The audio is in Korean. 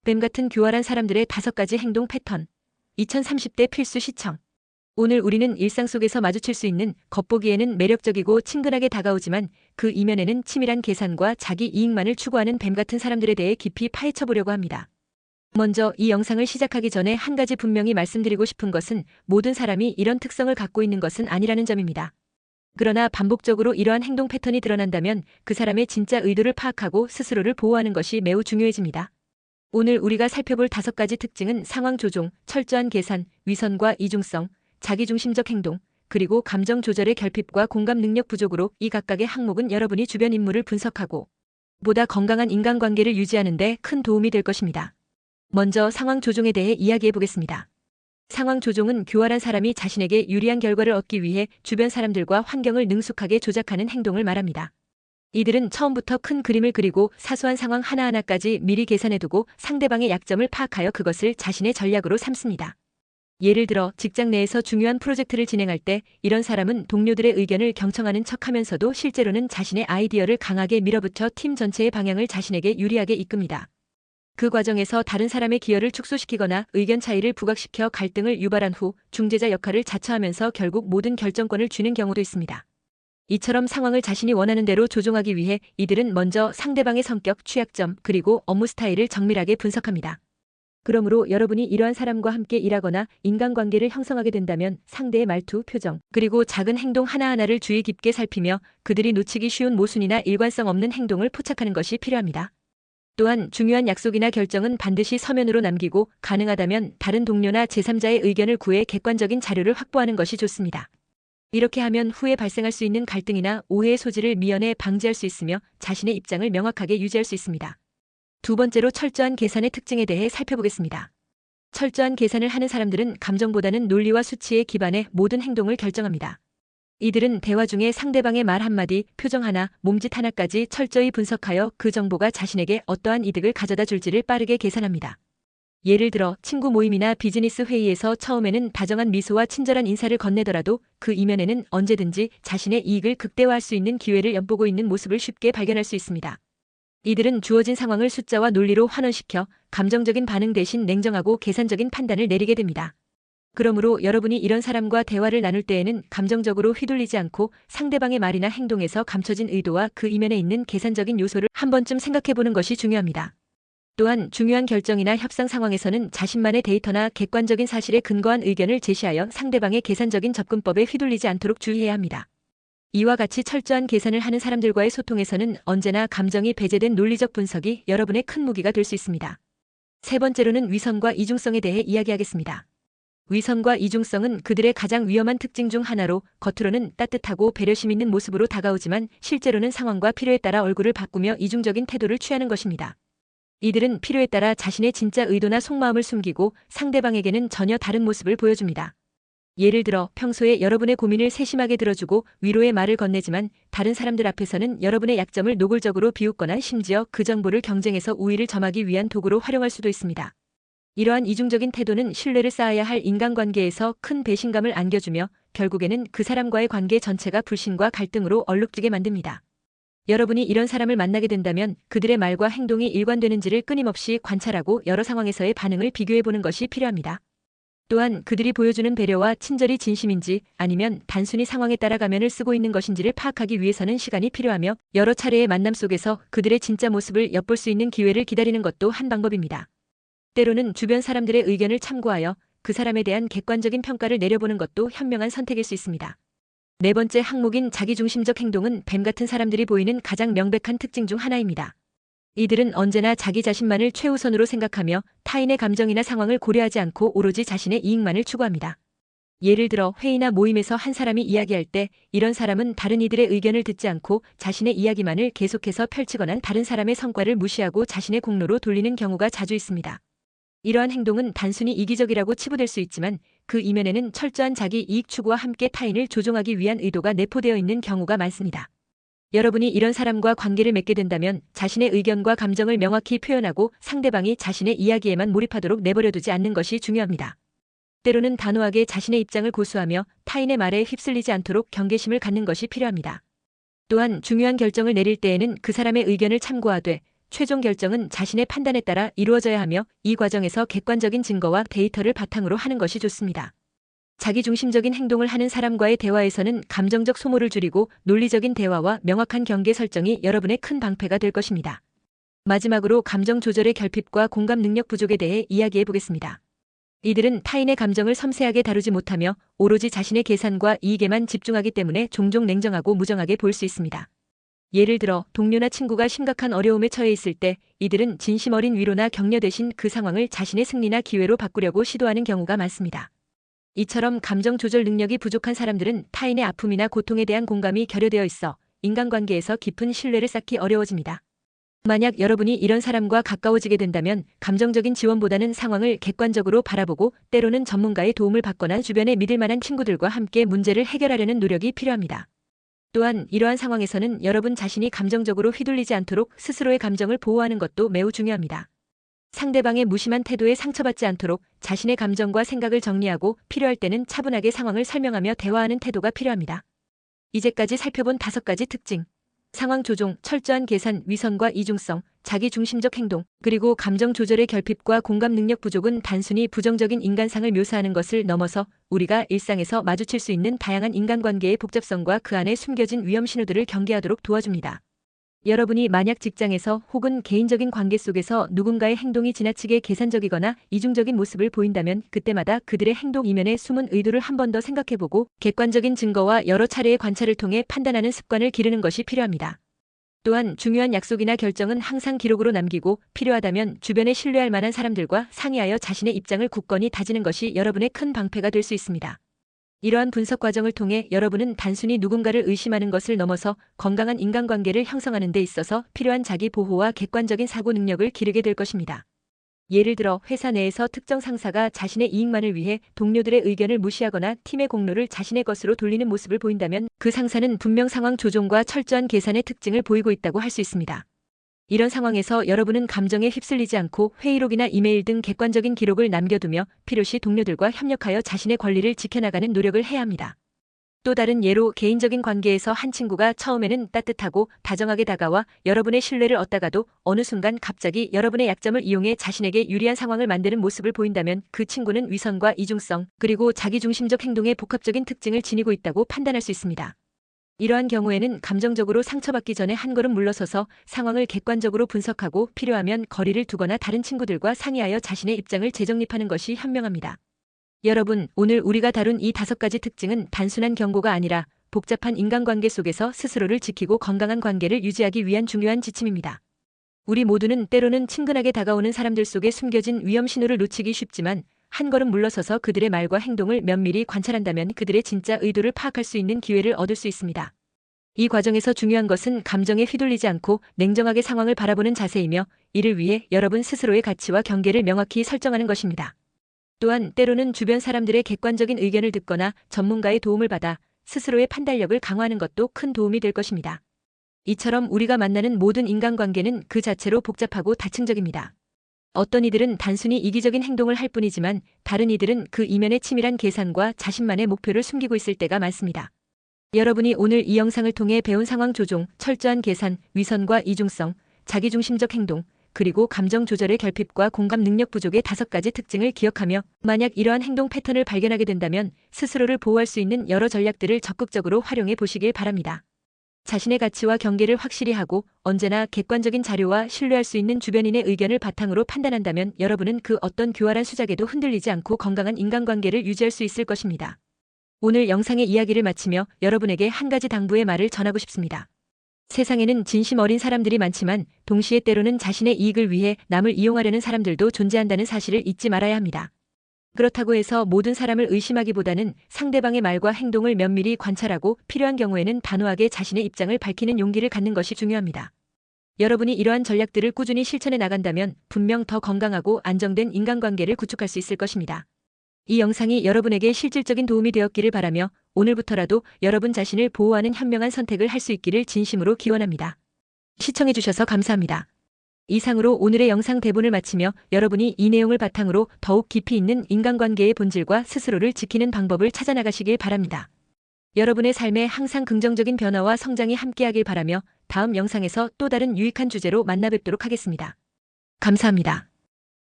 뱀 같은 교활한 사람들의 5가지 행동 패턴. 2030대 필수 시청. 오늘 우리는 일상 속에서 마주칠 수 있는 겉보기에는 매력적이고 친근하게 다가오지만 그 이면에는 치밀한 계산과 자기 이익만을 추구하는 뱀 같은 사람들에 대해 깊이 파헤쳐 보려고 합니다. 먼저 이 영상을 시작하기 전에 한 가지 분명히 말씀드리고 싶은 것은 모든 사람이 이런 특성을 갖고 있는 것은 아니라는 점입니다. 그러나 반복적으로 이러한 행동 패턴이 드러난다면 그 사람의 진짜 의도를 파악하고 스스로를 보호하는 것이 매우 중요해집니다. 오늘 우리가 살펴볼 5가지 특징은 상황 조종, 철저한 계산, 위선과 이중성, 자기중심적 행동, 그리고 감정 조절의 결핍과 공감 능력 부족으로 이 각각의 항목은 여러분이 주변 인물을 분석하고 보다 건강한 인간관계를 유지하는 데 큰 도움이 될 것입니다. 먼저 상황 조종에 대해 이야기해 보겠습니다. 상황 조종은 교활한 사람이 자신에게 유리한 결과를 얻기 위해 주변 사람들과 환경을 능숙하게 조작하는 행동을 말합니다. 이들은 처음부터 큰 그림을 그리고 사소한 상황 하나하나까지 미리 계산해두고 상대방의 약점을 파악하여 그것을 자신의 전략으로 삼습니다. 예를 들어 직장 내에서 중요한 프로젝트를 진행할 때 이런 사람은 동료들의 의견을 경청하는 척하면서도 실제로는 자신의 아이디어를 강하게 밀어붙여 팀 전체의 방향을 자신에게 유리하게 이끕니다. 그 과정에서 다른 사람의 기여를 축소시키거나 의견 차이를 부각시켜 갈등을 유발한 후 중재자 역할을 자처하면서 결국 모든 결정권을 쥐는 경우도 있습니다. 이처럼 상황을 자신이 원하는 대로 조종하기 위해 이들은 먼저 상대방의 성격, 취약점, 그리고 업무 스타일을 정밀하게 분석합니다. 그러므로 여러분이 이러한 사람과 함께 일하거나 인간관계를 형성하게 된다면 상대의 말투, 표정, 그리고 작은 행동 하나하나를 주의 깊게 살피며 그들이 놓치기 쉬운 모순이나 일관성 없는 행동을 포착하는 것이 필요합니다. 또한 중요한 약속이나 결정은 반드시 서면으로 남기고 가능하다면 다른 동료나 제3자의 의견을 구해 객관적인 자료를 확보하는 것이 좋습니다. 이렇게 하면 후에 발생할 수 있는 갈등이나 오해의 소지를 미연에 방지할 수 있으며 자신의 입장을 명확하게 유지할 수 있습니다. 두 번째로 철저한 계산의 특징에 대해 살펴보겠습니다. 철저한 계산을 하는 사람들은 감정보다는 논리와 수치에 기반해 모든 행동을 결정합니다. 이들은 대화 중에 상대방의 말 한마디, 표정 하나, 몸짓 하나까지 철저히 분석하여 그 정보가 자신에게 어떠한 이득을 가져다 줄지를 빠르게 계산합니다. 예를 들어 친구 모임이나 비즈니스 회의에서 처음에는 다정한 미소와 친절한 인사를 건네더라도 그 이면에는 언제든지 자신의 이익을 극대화할 수 있는 기회를 엿보고 있는 모습을 쉽게 발견할 수 있습니다. 이들은 주어진 상황을 숫자와 논리로 환원시켜 감정적인 반응 대신 냉정하고 계산적인 판단을 내리게 됩니다. 그러므로 여러분이 이런 사람과 대화를 나눌 때에는 감정적으로 휘둘리지 않고 상대방의 말이나 행동에서 감춰진 의도와 그 이면에 있는 계산적인 요소를 한 번쯤 생각해보는 것이 중요합니다. 또한 중요한 결정이나 협상 상황에서는 자신만의 데이터나 객관적인 사실에 근거한 의견을 제시하여 상대방의 계산적인 접근법에 휘둘리지 않도록 주의해야 합니다. 이와 같이 철저한 계산을 하는 사람들과의 소통에서는 언제나 감정이 배제된 논리적 분석이 여러분의 큰 무기가 될 수 있습니다. 세 번째로는 위선과 이중성에 대해 이야기하겠습니다. 위선과 이중성은 그들의 가장 위험한 특징 중 하나로 겉으로는 따뜻하고 배려심 있는 모습으로 다가오지만 실제로는 상황과 필요에 따라 얼굴을 바꾸며 이중적인 태도를 취하는 것입니다. 이들은 필요에 따라 자신의 진짜 의도나 속마음을 숨기고 상대방에게는 전혀 다른 모습을 보여줍니다. 예를 들어 평소에 여러분의 고민을 세심하게 들어주고 위로의 말을 건네지만 다른 사람들 앞에서는 여러분의 약점을 노골적으로 비웃거나 심지어 그 정보를 경쟁에서 우위를 점하기 위한 도구로 활용할 수도 있습니다. 이러한 이중적인 태도는 신뢰를 쌓아야 할 인간관계에서 큰 배신감을 안겨주며 결국에는 그 사람과의 관계 전체가 불신과 갈등으로 얼룩지게 만듭니다. 여러분이 이런 사람을 만나게 된다면 그들의 말과 행동이 일관되는지를 끊임없이 관찰하고 여러 상황에서의 반응을 비교해보는 것이 필요합니다. 또한 그들이 보여주는 배려와 친절이 진심인지 아니면 단순히 상황에 따라 가면을 쓰고 있는 것인지를 파악하기 위해서는 시간이 필요하며 여러 차례의 만남 속에서 그들의 진짜 모습을 엿볼 수 있는 기회를 기다리는 것도 한 방법입니다. 때로는 주변 사람들의 의견을 참고하여 그 사람에 대한 객관적인 평가를 내려보는 것도 현명한 선택일 수 있습니다. 네 번째 항목인 자기중심적 행동은 뱀 같은 사람들이 보이는 가장 명백한 특징 중 하나입니다. 이들은 언제나 자기 자신만을 최우선으로 생각하며 타인의 감정이나 상황을 고려하지 않고 오로지 자신의 이익만을 추구합니다. 예를 들어 회의나 모임에서 한 사람이 이야기할 때 이런 사람은 다른 이들의 의견을 듣지 않고 자신의 이야기만을 계속해서 펼치거나 다른 사람의 성과를 무시하고 자신의 공로로 돌리는 경우가 자주 있습니다. 이러한 행동은 단순히 이기적이라고 치부될 수 있지만 그 이면에는 철저한 자기 이익 추구와 함께 타인을 조종하기 위한 의도가 내포되어 있는 경우가 많습니다. 여러분이 이런 사람과 관계를 맺게 된다면 자신의 의견과 감정을 명확히 표현하고 상대방이 자신의 이야기에만 몰입하도록 내버려두지 않는 것이 중요합니다. 때로는 단호하게 자신의 입장을 고수하며 타인의 말에 휩쓸리지 않도록 경계심을 갖는 것이 필요합니다. 또한 중요한 결정을 내릴 때에는 그 사람의 의견을 참고하되 최종 결정은 자신의 판단에 따라 이루어져야 하며 이 과정에서 객관적인 증거와 데이터를 바탕으로 하는 것이 좋습니다. 자기중심적인 행동을 하는 사람과의 대화에서는 감정적 소모를 줄이고 논리적인 대화와 명확한 경계 설정이 여러분의 큰 방패가 될 것입니다. 마지막으로 감정 조절의 결핍과 공감 능력 부족에 대해 이야기해 보겠습니다. 이들은 타인의 감정을 섬세하게 다루지 못하며 오로지 자신의 계산과 이익에만 집중하기 때문에 종종 냉정하고 무정하게 보일 수 있습니다. 예를 들어 동료나 친구가 심각한 어려움에 처해 있을 때 이들은 진심 어린 위로나 격려 대신 그 상황을 자신의 승리나 기회로 바꾸려고 시도하는 경우가 많습니다. 이처럼 감정 조절 능력이 부족한 사람들은 타인의 아픔이나 고통에 대한 공감이 결여되어 있어 인간관계에서 깊은 신뢰를 쌓기 어려워집니다. 만약 여러분이 이런 사람과 가까워지게 된다면 감정적인 지원보다는 상황을 객관적으로 바라보고 때로는 전문가의 도움을 받거나 주변에 믿을 만한 친구들과 함께 문제를 해결하려는 노력이 필요합니다. 또한 이러한 상황에서는 여러분 자신이 감정적으로 휘둘리지 않도록 스스로의 감정을 보호하는 것도 매우 중요합니다. 상대방의 무심한 태도에 상처받지 않도록 자신의 감정과 생각을 정리하고 필요할 때는 차분하게 상황을 설명하며 대화하는 태도가 필요합니다. 이제까지 살펴본 5가지 특징. 상황 조종, 철저한 계산, 위선과 이중성, 자기중심적 행동, 그리고 감정 조절의 결핍과 공감 능력 부족은 단순히 부정적인 인간상을 묘사하는 것을 넘어서 우리가 일상에서 마주칠 수 있는 다양한 인간관계의 복잡성과 그 안에 숨겨진 위험 신호들을 경계하도록 도와줍니다. 여러분이 만약 직장에서 혹은 개인적인 관계 속에서 누군가의 행동이 지나치게 계산적이거나 이중적인 모습을 보인다면 그때마다 그들의 행동 이면에 숨은 의도를 한 번 더 생각해보고 객관적인 증거와 여러 차례의 관찰을 통해 판단하는 습관을 기르는 것이 필요합니다. 또한 중요한 약속이나 결정은 항상 기록으로 남기고 필요하다면 주변에 신뢰할 만한 사람들과 상의하여 자신의 입장을 굳건히 다지는 것이 여러분의 큰 방패가 될 수 있습니다. 이러한 분석 과정을 통해 여러분은 단순히 누군가를 의심하는 것을 넘어서 건강한 인간관계를 형성하는 데 있어서 필요한 자기 보호와 객관적인 사고 능력을 기르게 될 것입니다. 예를 들어 회사 내에서 특정 상사가 자신의 이익만을 위해 동료들의 의견을 무시하거나 팀의 공로를 자신의 것으로 돌리는 모습을 보인다면 그 상사는 분명 상황 조종과 철저한 계산의 특징을 보이고 있다고 할 수 있습니다. 이런 상황에서 여러분은 감정에 휩쓸리지 않고 회의록이나 이메일 등 객관적인 기록을 남겨두며 필요시 동료들과 협력하여 자신의 권리를 지켜나가는 노력을 해야 합니다. 또 다른 예로 개인적인 관계에서 한 친구가 처음에는 따뜻하고 다정하게 다가와 여러분의 신뢰를 얻다가도 어느 순간 갑자기 여러분의 약점을 이용해 자신에게 유리한 상황을 만드는 모습을 보인다면 그 친구는 위선과 이중성, 그리고 자기중심적 행동의 복합적인 특징을 지니고 있다고 판단할 수 있습니다. 이러한 경우에는 감정적으로 상처받기 전에 한 걸음 물러서서 상황을 객관적으로 분석하고 필요하면 거리를 두거나 다른 친구들과 상의하여 자신의 입장을 재정립하는 것이 현명합니다. 여러분, 오늘 우리가 다룬 이 5가지 특징은 단순한 경고가 아니라 복잡한 인간관계 속에서 스스로를 지키고 건강한 관계를 유지하기 위한 중요한 지침입니다. 우리 모두는 때로는 친근하게 다가오는 사람들 속에 숨겨진 위험 신호를 놓치기 쉽지만 한 걸음 물러서서 그들의 말과 행동을 면밀히 관찰한다면 그들의 진짜 의도를 파악할 수 있는 기회를 얻을 수 있습니다. 이 과정에서 중요한 것은 감정에 휘둘리지 않고 냉정하게 상황을 바라보는 자세이며 이를 위해 여러분 스스로의 가치와 경계를 명확히 설정하는 것입니다. 또한 때로는 주변 사람들의 객관적인 의견을 듣거나 전문가의 도움을 받아 스스로의 판단력을 강화하는 것도 큰 도움이 될 것입니다. 이처럼 우리가 만나는 모든 인간관계는 그 자체로 복잡하고 다층적입니다. 어떤 이들은 단순히 이기적인 행동을 할 뿐이지만 다른 이들은 그 이면에 치밀한 계산과 자신만의 목표를 숨기고 있을 때가 많습니다. 여러분이 오늘 이 영상을 통해 배운 상황 조종, 철저한 계산, 위선과 이중성, 자기중심적 행동, 그리고 감정 조절의 결핍과 공감 능력 부족의 5가지 특징을 기억하며 만약 이러한 행동 패턴을 발견하게 된다면 스스로를 보호할 수 있는 여러 전략들을 적극적으로 활용해 보시길 바랍니다. 자신의 가치와 경계를 확실히 하고 언제나 객관적인 자료와 신뢰할 수 있는 주변인의 의견을 바탕으로 판단한다면 여러분은 그 어떤 교활한 수작에도 흔들리지 않고 건강한 인간관계를 유지할 수 있을 것입니다. 오늘 영상의 이야기를 마치며 여러분에게 한 가지 당부의 말을 전하고 싶습니다. 세상에는 진심 어린 사람들이 많지만 동시에 때로는 자신의 이익을 위해 남을 이용하려는 사람들도 존재한다는 사실을 잊지 말아야 합니다. 그렇다고 해서 모든 사람을 의심하기보다는 상대방의 말과 행동을 면밀히 관찰하고 필요한 경우에는 단호하게 자신의 입장을 밝히는 용기를 갖는 것이 중요합니다. 여러분이 이러한 전략들을 꾸준히 실천해 나간다면 분명 더 건강하고 안정된 인간관계를 구축할 수 있을 것입니다. 이 영상이 여러분에게 실질적인 도움이 되었기를 바라며 오늘부터라도 여러분 자신을 보호하는 현명한 선택을 할 수 있기를 진심으로 기원합니다. 시청해주셔서 감사합니다. 이상으로 오늘의 영상 대본을 마치며 여러분이 이 내용을 바탕으로 더욱 깊이 있는 인간관계의 본질과 스스로를 지키는 방법을 찾아나가시길 바랍니다. 여러분의 삶에 항상 긍정적인 변화와 성장이 함께하길 바라며 다음 영상에서 또 다른 유익한 주제로 만나 뵙도록 하겠습니다. 감사합니다.